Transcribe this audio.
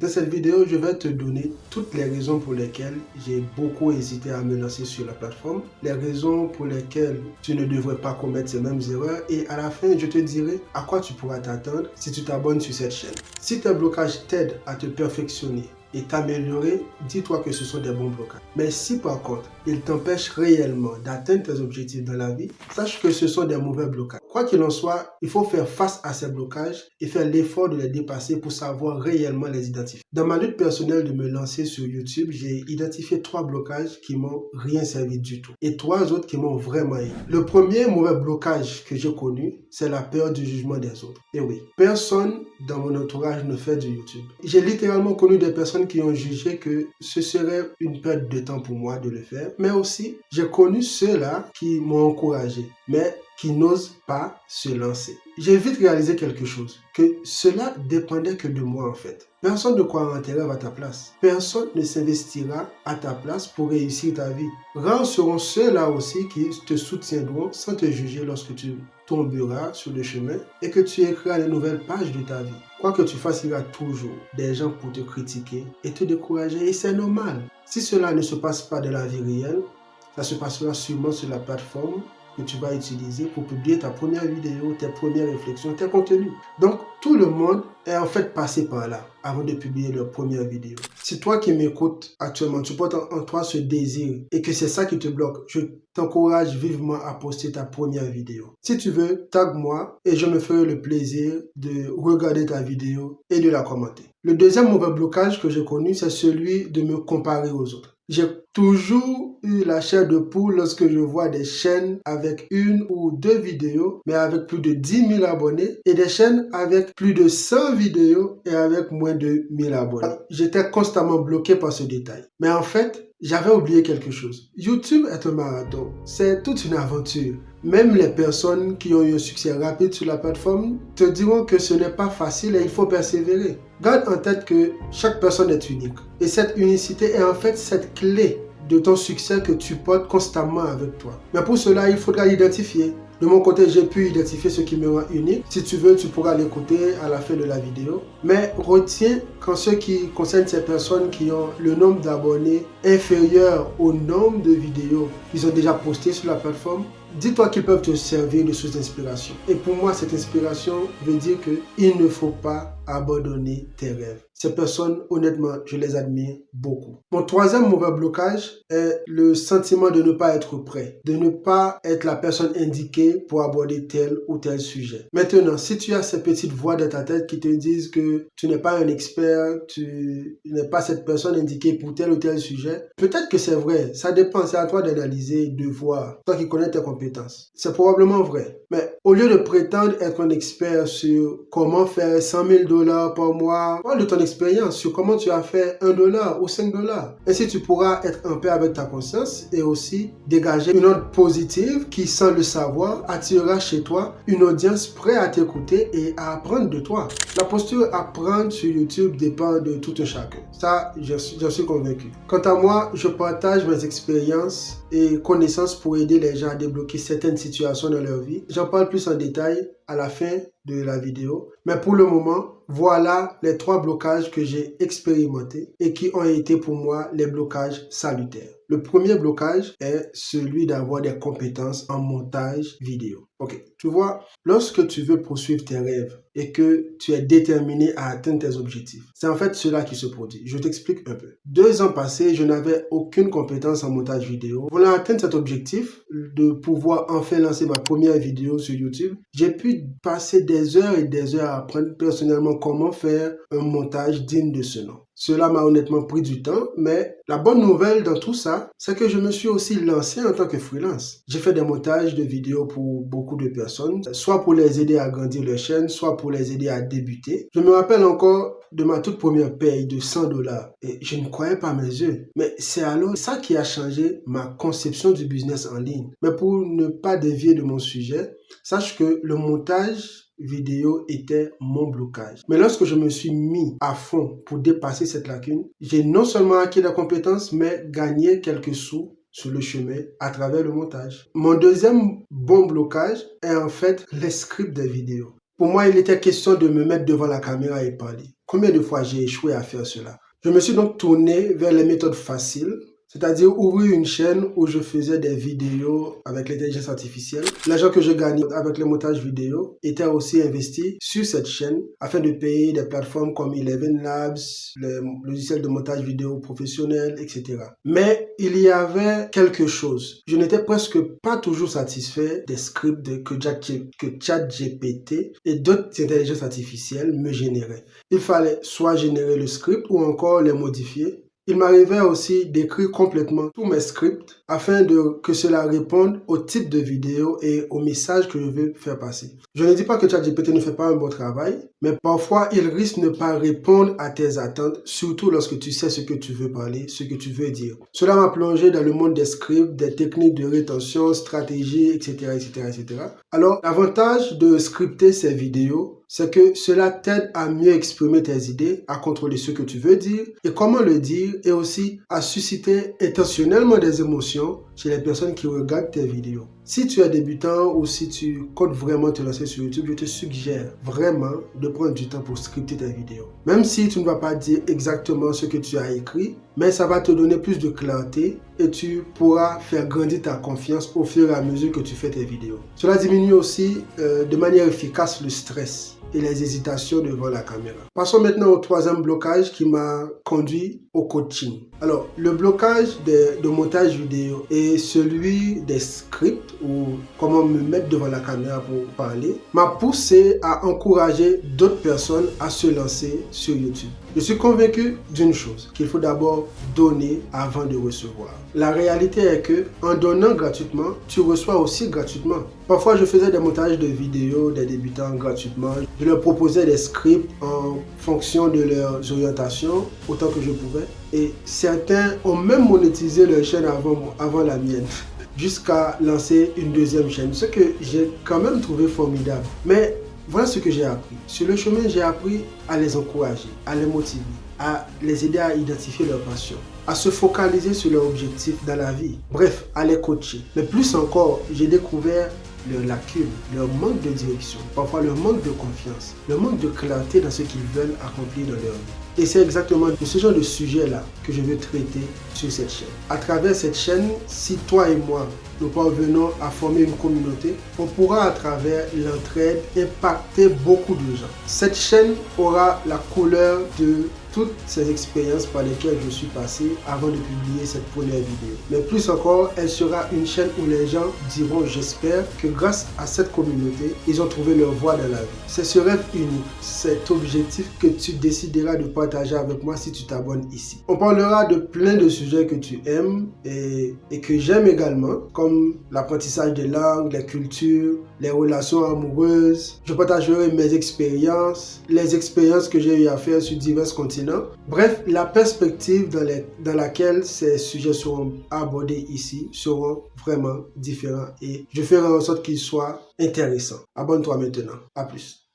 Dans cette vidéo, je vais te donner toutes les raisons pour lesquelles j'ai beaucoup hésité à me lancer sur la plateforme, les raisons pour lesquelles tu ne devrais pas commettre ces mêmes erreurs et à la fin, je te dirai à quoi tu pourras t'attendre si tu t'abonnes sur cette chaîne. Si tes blocages t'aident à te perfectionner et t'améliorer, dis-toi que ce sont des bons blocages. Mais si par contre, ils t'empêchent réellement d'atteindre tes objectifs dans la vie, sache que ce sont des mauvais blocages. Quoi qu'il en soit, il faut faire face à ces blocages et faire l'effort de les dépasser pour savoir réellement les identifier. Dans ma lutte personnelle de me lancer sur YouTube, j'ai identifié 3 blocages qui m'ont rien servi du tout et 3 autres qui m'ont vraiment aidé. Le premier mauvais blocage que j'ai connu, c'est la peur du jugement des autres. Et oui, personne dans mon entourage ne fait du YouTube. J'ai littéralement connu des personnes qui ont jugé que ce serait une perte de temps pour moi de le faire, mais aussi j'ai connu ceux-là qui m'ont encouragé, mais qui n'osent pas se lancer. J'ai vite réalisé quelque chose, que cela dépendait que de moi en fait. Personne ne croira en tes rêves à ta place. Personne ne s'investira à ta place pour réussir ta vie. Rares seront ceux-là aussi qui te soutiendront sans te juger lorsque tu tomberas sur le chemin et que tu écriras les nouvelles pages de ta vie. Quoi que tu fasses, il y aura toujours des gens pour te critiquer et te décourager et c'est normal. Si cela ne se passe pas dans la vie réelle, ça se passera sûrement sur la plateforme que tu vas utiliser pour publier ta première vidéo, tes premières réflexions, tes contenus. Donc, tout le monde est en fait passé par là avant de publier leur première vidéo. Si toi qui m'écoutes actuellement, tu portes en toi ce désir et que c'est ça qui te bloque, je t'encourage vivement à poster ta première vidéo. Si tu veux, tag-moi et je me ferai le plaisir de regarder ta vidéo et de la commenter. Le deuxième mauvais blocage que j'ai connu, c'est celui de me comparer aux autres. J'ai toujours eu la chair de poule lorsque je vois des chaînes avec 1 ou 2 vidéos, mais avec plus de 10 000 abonnés, et des chaînes avec plus de 100 vidéos et avec moins de 1000 abonnés. J'étais constamment bloqué par ce détail. Mais en fait, j'avais oublié quelque chose. YouTube est un marathon. C'est toute une aventure. Même les personnes qui ont eu un succès rapide sur la plateforme te diront que ce n'est pas facile et il faut persévérer. Garde en tête que chaque personne est unique. Et cette unicité est en fait cette clé de ton succès que tu portes constamment avec toi. Mais pour cela, il faudra l'identifier. De mon côté, j'ai pu identifier ce qui me rend unique. Si tu veux, tu pourras l'écouter à la fin de la vidéo. Mais retiens qu'en ce qui concerne ces personnes qui ont le nombre d'abonnés inférieur au nombre de vidéos qu'ils ont déjà postées sur la plateforme, dis-toi qu'ils peuvent te servir de source d'inspiration. Et pour moi, cette inspiration veut dire qu'il ne faut pas abandonner tes rêves. Ces personnes, honnêtement, je les admire beaucoup. Mon troisième mauvais blocage est le sentiment de ne pas être prêt, de ne pas être la personne indiquée pour aborder tel ou tel sujet. Maintenant, si tu as ces petites voix dans ta tête qui te disent que tu n'es pas un expert, tu n'es pas cette personne indiquée pour tel ou tel sujet, peut-être que c'est vrai, ça dépend, c'est à toi d'analyser, de voir, toi qui connais tes compétences. C'est probablement vrai, mais au lieu de prétendre être un expert sur comment faire 100 000 $ par mois, parle de ton expérience sur comment tu as fait 1 $ ou 5 $. Ainsi, tu pourras être en paix avec ta conscience et aussi dégager une onde positive qui, sans le savoir, attirera chez toi une audience prête à t'écouter et à apprendre de toi. La posture à prendre sur YouTube dépend de tout un chacun. Ça, j'en suis convaincu. Quant à moi, je partage mes expériences et connaissances pour aider les gens à débloquer certaines situations dans leur vie. J'en parle plus en détail à la fin de la vidéo. Mais pour le moment, voilà les 3 blocages que j'ai expérimentés et qui ont été pour moi les blocages salutaires. Le premier blocage est celui d'avoir des compétences en montage vidéo. Ok, tu vois, lorsque tu veux poursuivre tes rêves et que tu es déterminé à atteindre tes objectifs, c'est en fait cela qui se produit. Je t'explique un peu. 2 ans passés, je n'avais aucune compétence en montage vidéo. Voulant atteindre cet objectif de pouvoir enfin lancer ma première vidéo sur YouTube, j'ai pu passer des heures et des heures à apprendre personnellement comment faire un montage digne de ce nom. Cela m'a honnêtement pris du temps, mais la bonne nouvelle dans tout ça, c'est que je me suis aussi lancé en tant que freelance. J'ai fait des montages de vidéos pour beaucoup de personnes, soit pour les aider à grandir leur chaîne, soit pour les aider à débuter. Je me rappelle encore de ma toute première paye de 100 $ et je ne croyais pas mes yeux. Mais c'est alors ça qui a changé ma conception du business en ligne. Mais pour ne pas dévier de mon sujet, sache que le montage vidéo était mon blocage. Mais lorsque je me suis mis à fond pour dépasser cette lacune, j'ai non seulement acquis des compétences, mais gagné quelques sous sur le chemin à travers le montage. Mon deuxième bon blocage est en fait les scripts des vidéos. Pour moi, il était question de me mettre devant la caméra et parler. Combien de fois j'ai échoué à faire cela? Je me suis donc tourné vers les méthodes faciles, c'est-à-dire ouvrir une chaîne où je faisais des vidéos avec l'intelligence artificielle. L'argent que je gagnais avec le montage vidéo était aussi investi sur cette chaîne afin de payer des plateformes comme Eleven Labs, les logiciels de montage vidéo professionnel, etc. Mais il y avait quelque chose. Je n'étais presque pas toujours satisfait des scripts que ChatGPT et d'autres intelligences artificielles me généraient. Il fallait soit générer le script ou encore les modifier. Il m'arrivait aussi d'écrire complètement tous mes scripts afin que cela réponde au type de vidéo et au message que je veux faire passer. Je ne dis pas que ChatGPT ne fait pas un bon travail, mais parfois il risque de ne pas répondre à tes attentes, surtout lorsque tu sais ce que tu veux parler, ce que tu veux dire. Cela m'a plongé dans le monde des scripts, des techniques de rétention, stratégies, etc., etc., etc. Alors, l'avantage de scripter ces vidéos, c'est que cela t'aide à mieux exprimer tes idées, à contrôler ce que tu veux dire et comment le dire, et aussi à susciter intentionnellement des émotions chez les personnes qui regardent tes vidéos. Si tu es débutant ou si tu comptes vraiment te lancer sur YouTube, je te suggère vraiment de prendre du temps pour scripter tes vidéos. Même si tu ne vas pas dire exactement ce que tu as écrit, mais ça va te donner plus de clarté et tu pourras faire grandir ta confiance au fur et à mesure que tu fais tes vidéos. Cela diminue aussi de manière efficace le stress et les hésitations devant la caméra. Passons maintenant au troisième blocage qui m'a conduit au coaching. Alors, le blocage de montage vidéo et celui des scripts ou comment me mettre devant la caméra pour parler m'a poussé à encourager d'autres personnes à se lancer sur YouTube. Je suis convaincu d'une chose, qu'il faut d'abord donner avant de recevoir. La réalité est que en donnant gratuitement, tu reçois aussi gratuitement. Parfois, je faisais des montages de vidéos des débutants gratuitement. Je leur proposais des scripts en fonction de leurs orientations, autant que je pouvais. Et certains ont même monétisé leur chaîne avant la mienne, jusqu'à lancer une deuxième chaîne, ce que j'ai quand même trouvé formidable. Mais voilà ce que j'ai appris. Sur le chemin, j'ai appris à les encourager, à les motiver, à les aider à identifier leur passion, à se focaliser sur leurs objectifs dans la vie. Bref, à les coacher. Mais plus encore, j'ai découvert leurs lacunes, leur manque de direction, parfois leur manque de confiance, leur manque de clarté dans ce qu'ils veulent accomplir dans leur vie. Et c'est exactement de ce genre de sujet-là que je veux traiter sur cette chaîne. À travers cette chaîne, si toi et moi, nous parvenons à former une communauté, on pourra à travers l'entraide impacter beaucoup de gens. Cette chaîne aura la couleur de toutes ces expériences par lesquelles je suis passé avant de publier cette première vidéo. Mais plus encore, elle sera une chaîne où les gens diront, j'espère que grâce à cette communauté, ils ont trouvé leur voie dans la vie. C'est ce rêve unique, cet objectif que tu décideras de partager avec moi si tu t'abonnes ici. On parlera de plein de sujets que tu aimes et que j'aime également, comme l'apprentissage des langues, les cultures, les relations amoureuses. Je partagerai mes expériences, les expériences que j'ai eu à faire sur divers continents. Bref, la perspective dans laquelle ces sujets seront abordés ici seront vraiment différents et je ferai en sorte qu'ils soient intéressants. Abonne-toi maintenant. À plus.